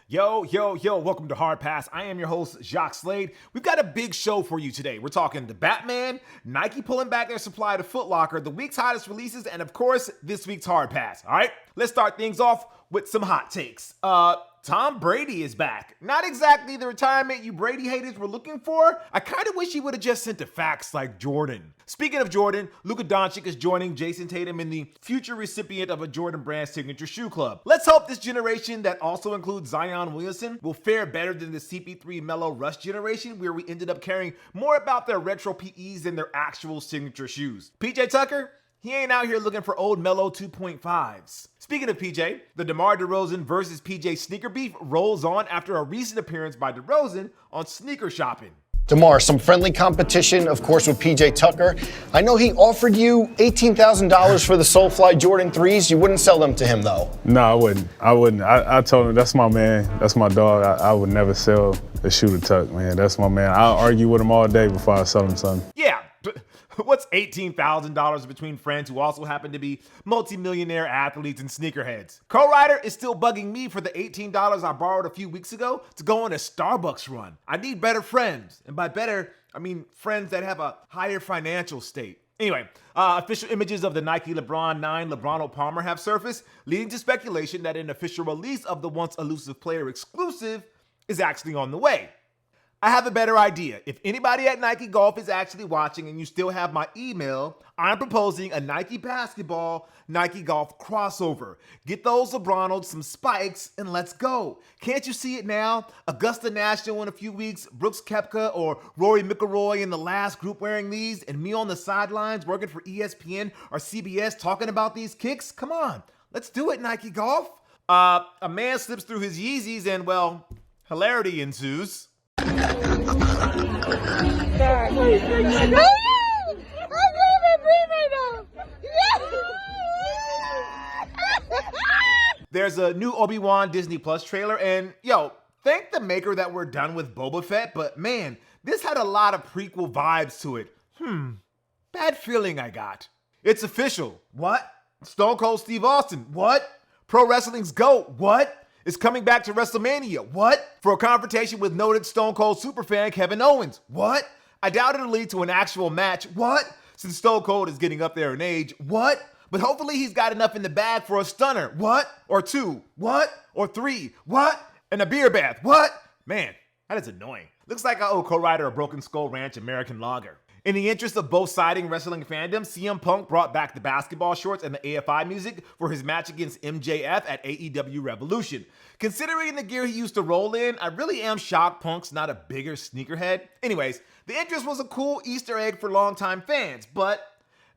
Yo, welcome to Hardpass. I am your host, Jacques Slade. We've got a big show for you today. We're talking the Batman, Nike pulling back their supply to Foot Locker, the week's hottest releases, and of course, this week's Hardpass. All right, let's start things off with some hot takes. Tom Brady is back. Not exactly the retirement you Brady haters were looking for. I kind of wish he would have just sent the facts like Jordan. Speaking of Jordan, Luka Doncic is joining Jason Tatum in the future recipient of a Jordan Brand signature shoe club. Let's hope this generation that also includes Zion Williamson will fare better than the CP3 Melo Rush generation, where we ended up caring more about their retro PEs than their actual signature shoes. PJ Tucker? He ain't out here looking for old Melo 2.5s. Speaking of PJ, the DeMar DeRozan versus PJ sneaker beef rolls on after a recent appearance by DeRozan on Sneaker Shopping. DeMar, some friendly competition, of course, with PJ Tucker. I know he offered you $18,000 for the Soulfly Jordan 3s. You wouldn't sell them to him, though. No, I wouldn't. I told him, that's my man. That's my dog. I would never sell a shoe to Tuck, man. That's my man. I'll argue with him all day before I sell him something. Yeah. What's $18,000 between friends who also happen to be multimillionaire athletes and sneakerheads? Co-Rider is still bugging me for the $18 I borrowed a few weeks ago to go on a Starbucks run. I need better friends. And by better, I mean friends that have a higher financial state. Anyway, official images of the Nike LeBron 9 LeBron Palmer have surfaced, leading to speculation that an official release of the once elusive player exclusive is actually on the way. I have a better idea. If anybody at Nike Golf is actually watching and you still have my email, I'm proposing a Nike basketball, Nike Golf crossover. Get those LeBronals some spikes and let's go. Can't you see it now? Augusta National in a few weeks, Brooks Koepka or Rory McIlroy in the last group wearing these, and me on the sidelines working for ESPN or CBS talking about these kicks? Come on, let's do it, Nike Golf. A man slips through his Yeezys and, well, hilarity ensues. There's a new Obi-Wan Disney Plus trailer, and thank the maker that we're done with Boba Fett, but man, this had a lot of prequel vibes to it. Bad feeling I got. It's official. What? Stone Cold Steve Austin. What? Pro Wrestling's GOAT. What? Is coming back to WrestleMania. What? For a confrontation with noted Stone Cold superfan Kevin Owens. What? I doubt it'll lead to an actual match. What? Since Stone Cold is getting up there in age. What? But hopefully he's got enough in the bag for a stunner. What? Or two. What? Or three. What? And a beer bath. What? Man, that is annoying. Looks like I owe Co-Writer a Broken Skull Ranch American Lager. In the interest of both siding wrestling fandom, CM Punk brought back the basketball shorts and the AFI music for his match against MJF at AEW Revolution. Considering the gear he used to roll in, I really am shocked Punk's not a bigger sneakerhead. Anyways, the interest was a cool Easter egg for longtime fans, but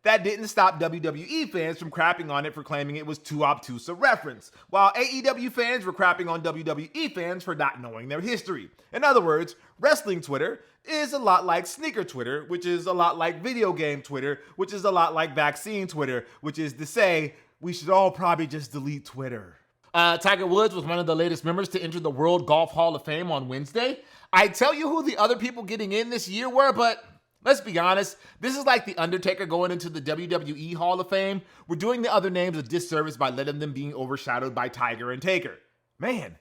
that didn't stop WWE fans from crapping on it for claiming it was too obtuse a reference, while AEW fans were crapping on WWE fans for not knowing their history. In other words, wrestling Twitter is a lot like sneaker Twitter, which is a lot like video game Twitter, which is a lot like vaccine Twitter, which is to say, we should all probably just delete Twitter. Tiger Woods was one of the latest members to enter the World Golf Hall of Fame on Wednesday. I'd tell you who the other people getting in this year were, but let's be honest, this is like The Undertaker going into the WWE Hall of Fame. We're doing the other names a disservice by letting them being overshadowed by Tiger and Taker. Man,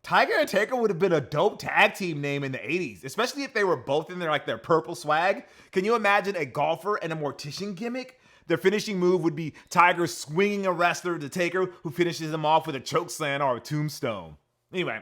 Tiger and Taker would have been a dope tag team name in the 80s, especially if they were both in their purple swag. Can you imagine a golfer and a mortician gimmick? Their finishing move would be Tiger swinging a wrestler to Taker, who finishes him off with a chokeslam or a tombstone. Anyway,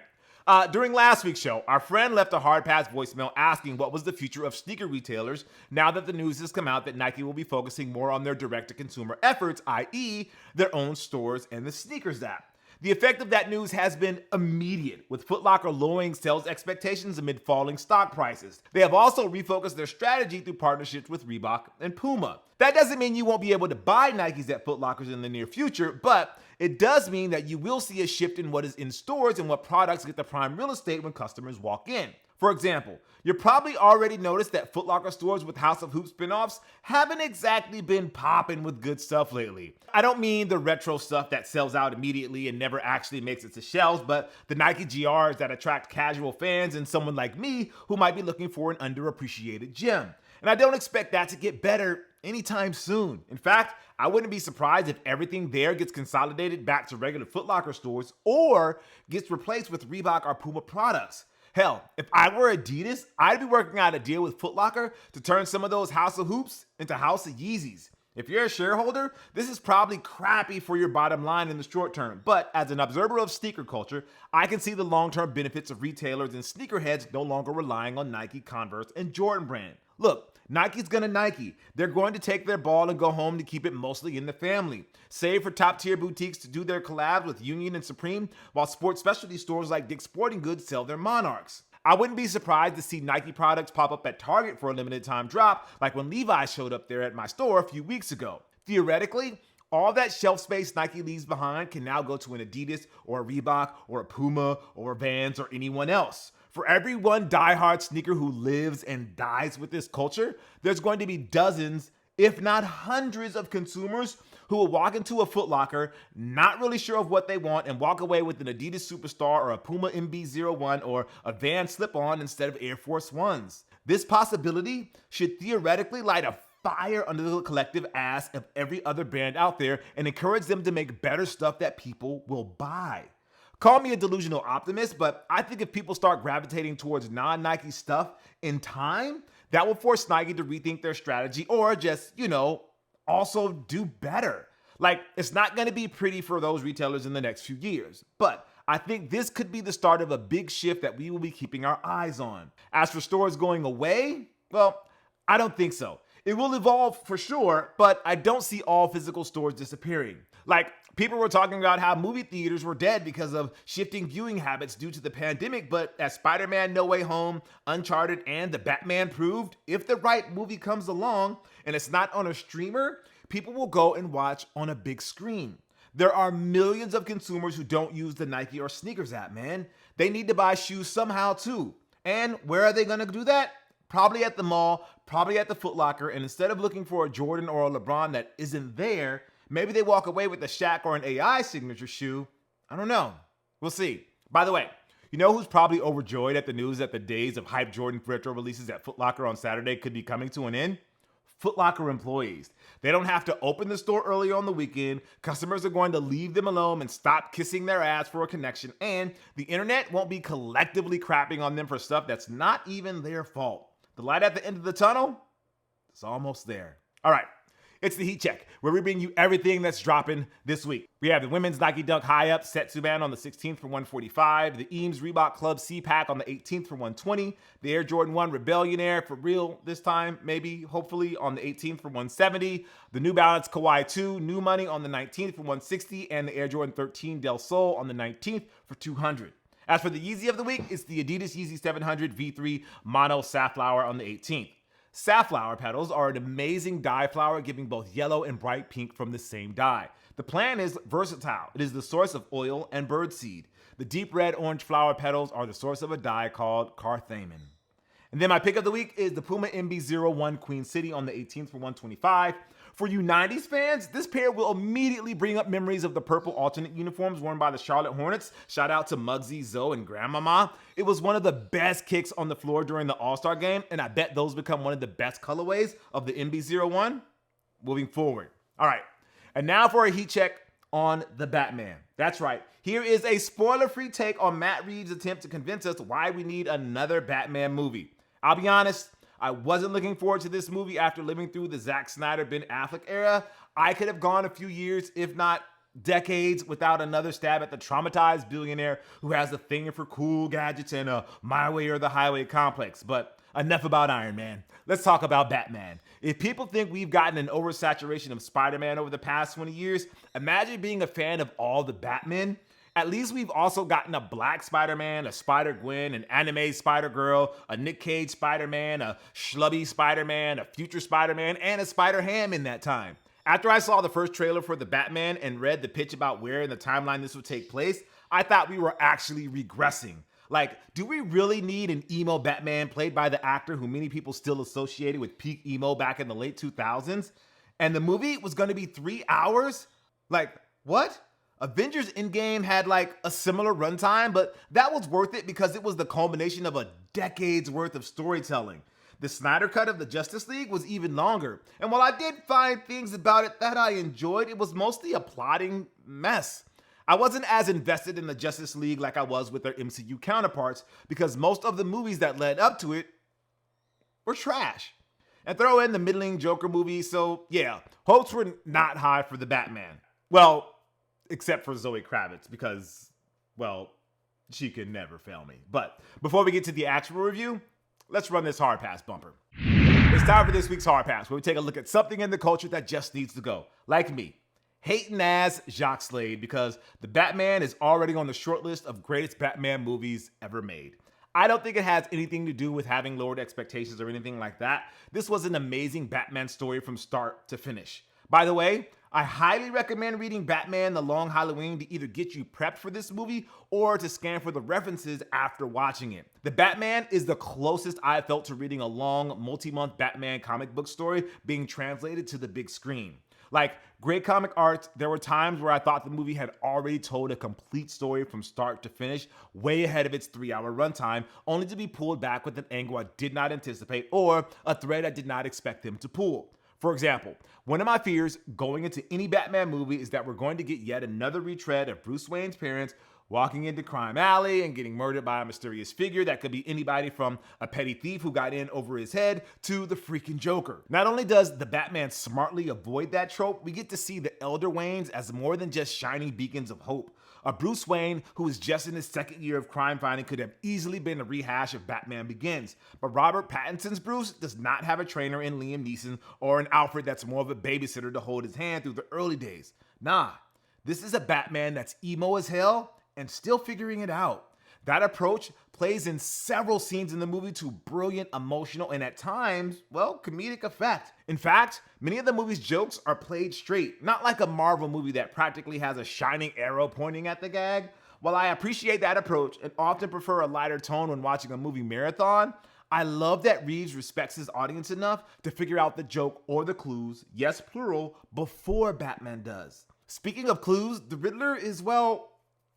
during last week's show, our friend left a Hardpass voicemail asking what was the future of sneaker retailers now that the news has come out that Nike will be focusing more on their direct-to-consumer efforts, i.e. their own stores and the sneakers app. The effect of that news has been immediate, with Foot Locker lowering sales expectations amid falling stock prices. They have also refocused their strategy through partnerships with Reebok and Puma. That doesn't mean you won't be able to buy Nikes at Foot Lockers in the near future, but it does mean that you will see a shift in what is in stores and what products get the prime real estate when customers walk in. For example, you probably already noticed that Foot Locker stores with House of Hoops spinoffs haven't exactly been popping with good stuff lately. I don't mean the retro stuff that sells out immediately and never actually makes it to shelves, but the Nike GRs that attract casual fans and someone like me who might be looking for an underappreciated gem. And I don't expect that to get better anytime soon. In fact, I wouldn't be surprised if everything there gets consolidated back to regular Foot Locker stores or gets replaced with Reebok or Puma products. Hell, if I were Adidas, I'd be working out a deal with Foot Locker to turn some of those House of Hoops into House of Yeezys. If you're a shareholder, this is probably crappy for your bottom line in the short term, but as an observer of sneaker culture, I can see the long-term benefits of retailers and sneakerheads no longer relying on Nike, Converse, and Jordan brand. Look, Nike's gonna Nike. They're going to take their ball and go home to keep it mostly in the family. Save for top-tier boutiques to do their collabs with Union and Supreme, while sports specialty stores like Dick's Sporting Goods sell their Monarchs. I wouldn't be surprised to see Nike products pop up at Target for a limited time drop, like when Levi's showed up there at my store a few weeks ago. Theoretically, all that shelf space Nike leaves behind can now go to an Adidas or a Reebok or a Puma or a Vans or anyone else. For every one diehard sneaker who lives and dies with this culture, there's going to be dozens, if not hundreds of consumers who will walk into a Foot Locker, not really sure of what they want, and walk away with an Adidas Superstar or a Puma MB-01 or a Vans slip-on instead of Air Force Ones. This possibility should theoretically light a fire under the collective ass of every other brand out there and encourage them to make better stuff that people will buy. Call me a delusional optimist, but I think if people start gravitating towards non-Nike stuff in time, that will force Nike to rethink their strategy or just, also do better. Like, it's not going to be pretty for those retailers in the next few years, but I think this could be the start of a big shift that we will be keeping our eyes on. As for stores going away, well, I don't think so. It will evolve for sure, but I don't see all physical stores disappearing. Like, people were talking about how movie theaters were dead because of shifting viewing habits due to the pandemic, but as Spider-Man No Way Home, Uncharted, and The Batman proved, if the right movie comes along and it's not on a streamer, people will go and watch on a big screen. There are millions of consumers who don't use the Nike or sneakers app, man. They need to buy shoes somehow too. And where are they gonna do that? Probably at the mall, probably at the Foot Locker, and instead of looking for a Jordan or a LeBron that isn't there, maybe they walk away with a Shaq or an AI signature shoe. I don't know. We'll see. By the way, you know who's probably overjoyed at the news that the days of hype Jordan retro releases at Foot Locker on Saturday could be coming to an end? Foot Locker employees. They don't have to open the store early on the weekend. Customers are going to leave them alone and stop kissing their ass for a connection. And the internet won't be collectively crapping on them for stuff that's not even their fault. The light at the end of the tunnel is almost there. All right. It's the Heat Check, where we bring you everything that's dropping this week. We have the women's Nike Dunk High Up Setsuban on the 16th for $145, the Eames Reebok Club C-Pack on the 18th for $120, the Air Jordan 1 Rebellion Air for real this time, maybe, hopefully, on the 18th for $170, the New Balance Kawhi 2 New Money on the 19th for $160, and the Air Jordan 13 Del Sol on the 19th for $200. As for the Yeezy of the week, it's the Adidas Yeezy 700 V3 Mono Safflower on the 18th. Safflower petals are an amazing dye flower giving both yellow and bright pink from the same dye. The plant is versatile. It is the source of oil and birdseed. The deep red orange flower petals are the source of a dye called carthamin. And then my pick of the week is the Puma MB-01 Queen City on the 18th for $125. For you 90s fans, this pair will immediately bring up memories of the purple alternate uniforms worn by the Charlotte Hornets. Shout out to Muggsy, Zoe, and Grandmama. It was one of the best kicks on the floor during the All-Star game, and I bet those become one of the best colorways of the MB-01 moving forward. All right, and now for a heat check on the Batman. That's right, here is a spoiler-free take on Matt Reeves' attempt to convince us why we need another Batman movie. I'll be honest, I wasn't looking forward to this movie after living through the Zack Snyder, Ben Affleck era. I could have gone a few years, if not decades, without another stab at the traumatized billionaire who has a thing for cool gadgets and a my way or the highway complex. But enough about Iron Man. Let's talk about Batman. If people think we've gotten an oversaturation of Spider-Man over the past 20 years, imagine being a fan of all the Batmen. At least we've also gotten a Black Spider-Man, a Spider-Gwen, an anime Spider-Girl, a Nick Cage Spider-Man, a schlubby Spider-Man, a future Spider-Man, and a Spider-Ham in that time. After I saw the first trailer for the Batman and read the pitch about where in the timeline this would take place, I thought we were actually regressing. Like, do we really need an emo Batman played by the actor who many people still associated with peak emo back in the late 2000s? And the movie was gonna be 3 hours? Like, what? Avengers Endgame had like a similar runtime, but that was worth it because it was the culmination of a decade's worth of storytelling. The Snyder cut of the Justice League was even longer, and while I did find things about it that I enjoyed, it was mostly a plotting mess. I wasn't as invested in the Justice League like I was with their MCU counterparts because most of the movies that led up to it were trash. And throw in the middling Joker movie, so yeah, hopes were not high for the Batman. Well, except for Zoe Kravitz because, well, she can never fail me. But before we get to the actual review, let's run this hard pass bumper. It's time for this week's hard pass, where we take a look at something in the culture that just needs to go. Like me, hating ass Jacques Slade because the Batman is already on the short list of greatest Batman movies ever made. I don't think it has anything to do with having lowered expectations or anything like that. This was an amazing Batman story from start to finish. By the way, I highly recommend reading Batman: The Long Halloween to either get you prepped for this movie or to scan for the references after watching it. The Batman is the closest I have felt to reading a long, multi-month Batman comic book story being translated to the big screen. Like great comic art, there were times where I thought the movie had already told a complete story from start to finish, way ahead of its 3-hour runtime, only to be pulled back with an angle I did not anticipate or a thread I did not expect them to pull. For example, one of my fears going into any Batman movie is that we're going to get yet another retread of Bruce Wayne's parents walking into Crime Alley and getting murdered by a mysterious figure that could be anybody from a petty thief who got in over his head to the freaking Joker. Not only does the Batman smartly avoid that trope, we get to see the Elder Waynes as more than just shining beacons of hope. A Bruce Wayne who is just in his second year of crime fighting could have easily been a rehash of Batman Begins. But Robert Pattinson's Bruce does not have a trainer in Liam Neeson or an Alfred that's more of a babysitter to hold his hand through the early days. Nah, this is a Batman that's emo as hell and still figuring it out. That approach plays in several scenes in the movie to brilliant, emotional, and at times, well, comedic effect. In fact, many of the movie's jokes are played straight, not like a Marvel movie that practically has a shining arrow pointing at the gag. While I appreciate that approach and often prefer a lighter tone when watching a movie marathon, I love that Reeves respects his audience enough to figure out the joke or the clues, yes, plural, before Batman does. Speaking of clues, the Riddler is, well,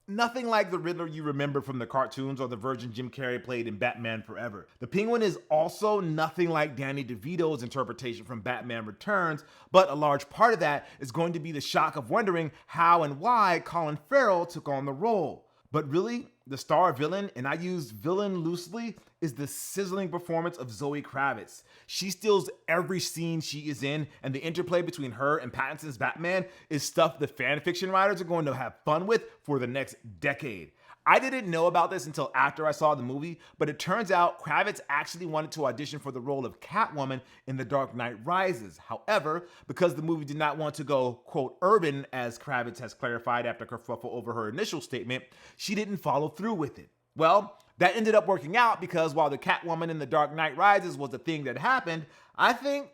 nothing like the Riddler you remember from the cartoons or the version Jim Carrey played in Batman Forever. The Penguin is also nothing like Danny DeVito's interpretation from Batman Returns, but a large part of that is going to be the shock of wondering how and why Colin Farrell took on the role. But really, the star villain, and I use villain loosely, is the sizzling performance of Zoe Kravitz. She steals every scene she is in, and the interplay between her and Pattinson's Batman is stuff the fan fiction writers are going to have fun with for the next decade. I didn't know about this until after I saw the movie, but it turns out Kravitz actually wanted to audition for the role of Catwoman in The Dark Knight Rises. However, because the movie did not want to go, quote, urban, as Kravitz has clarified after kerfuffle over her initial statement, she didn't follow through with it. Well, that ended up working out because while the Catwoman in The Dark Knight Rises was a thing that happened, I think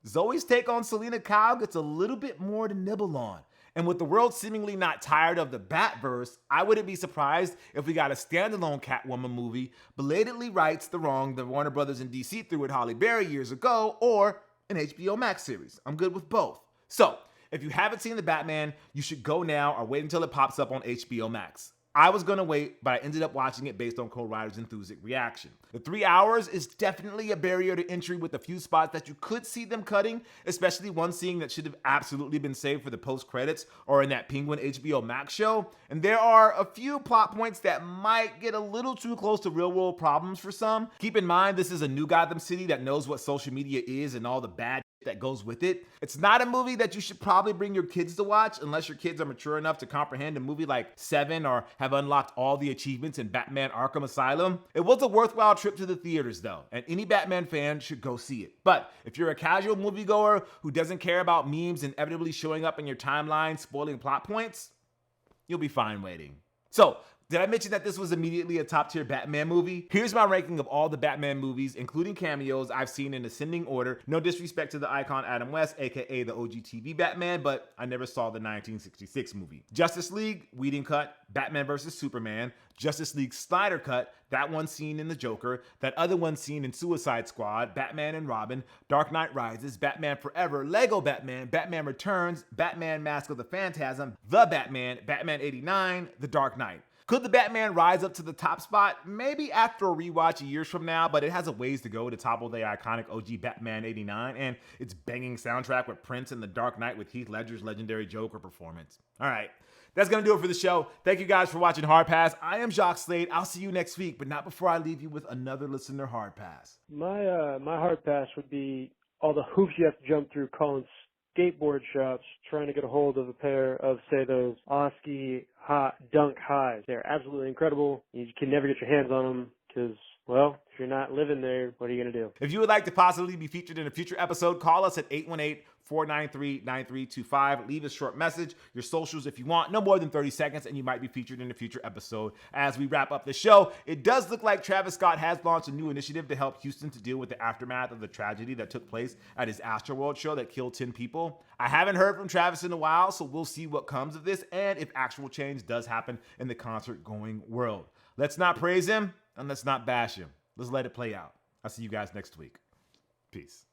Zoe's take on Selena Kyle gets a little bit more to nibble on. And with the world seemingly not tired of the Batverse, I wouldn't be surprised if we got a standalone Catwoman movie, belatedly rights the wrong the Warner Brothers and DC threw at Halle Berry years ago, or an HBO Max series. I'm good with both. So, if you haven't seen The Batman, you should go now or wait until it pops up on HBO Max. I was gonna wait, but I ended up watching it based on co-writer's enthusiastic reaction. The 3 hours is definitely a barrier to entry with a few spots that you could see them cutting, especially one scene that should have absolutely been saved for the post-credits or in that Penguin HBO Max show. And there are a few plot points that might get a little too close to real-world problems for some. Keep in mind, this is a new Gotham City that knows what social media is and all the bad that goes with it. It's not a movie that you should probably bring your kids to watch unless your kids are mature enough to comprehend a movie like Seven or have unlocked all the achievements in Batman Arkham Asylum. It was a worthwhile trip to the theaters though, and any Batman fan should go see it. But if you're a casual moviegoer who doesn't care about memes inevitably showing up in your timeline spoiling plot points, you'll be fine waiting. So, did I mention that this was immediately a top-tier Batman movie? Here's my ranking of all the Batman movies, including cameos I've seen in ascending order. No disrespect to the icon Adam West, aka the OG TV Batman, but I never saw the 1966 movie. Justice League, Whedon cut, Batman vs. Superman, Justice League Snyder cut, that one scene in The Joker, that other one scene in Suicide Squad, Batman and Robin, Dark Knight Rises, Batman Forever, Lego Batman, Batman Returns, Batman Mask of the Phantasm, The Batman, Batman 89, The Dark Knight. Could the Batman rise up to the top spot? Maybe after a rewatch years from now, but it has a ways to go to topple the iconic OG Batman 89 and its banging soundtrack with Prince and The Dark Knight with Heath Ledger's legendary Joker performance. All right, that's going to do it for the show. Thank you guys for watching Hard Pass. I am Jacques Slade. I'll see you next week, but not before I leave you with another Listener Hard Pass. My hard pass would be all the hoops you have to jump through calling skateboard shops trying to get a hold of a pair of, say, those Oski Dunk Highs. They're absolutely incredible. You can never get your hands on them because, well, if you're not living there, what are you going to do? If you would like to possibly be featured in a future episode, call us at 818-493-9325. Leave a short message, your socials if you want, no more than 30 seconds, and you might be featured in a future episode. As we wrap up the show, it does look like Travis Scott has launched a new initiative to help Houston to deal with the aftermath of the tragedy that took place at his Astroworld show that killed 10 people. I haven't heard from Travis in a while, so we'll see what comes of this and if actual change does happen in the concert-going world. Let's not praise him and let's not bash him. Let's let it play out. I'll see you guys next week. Peace.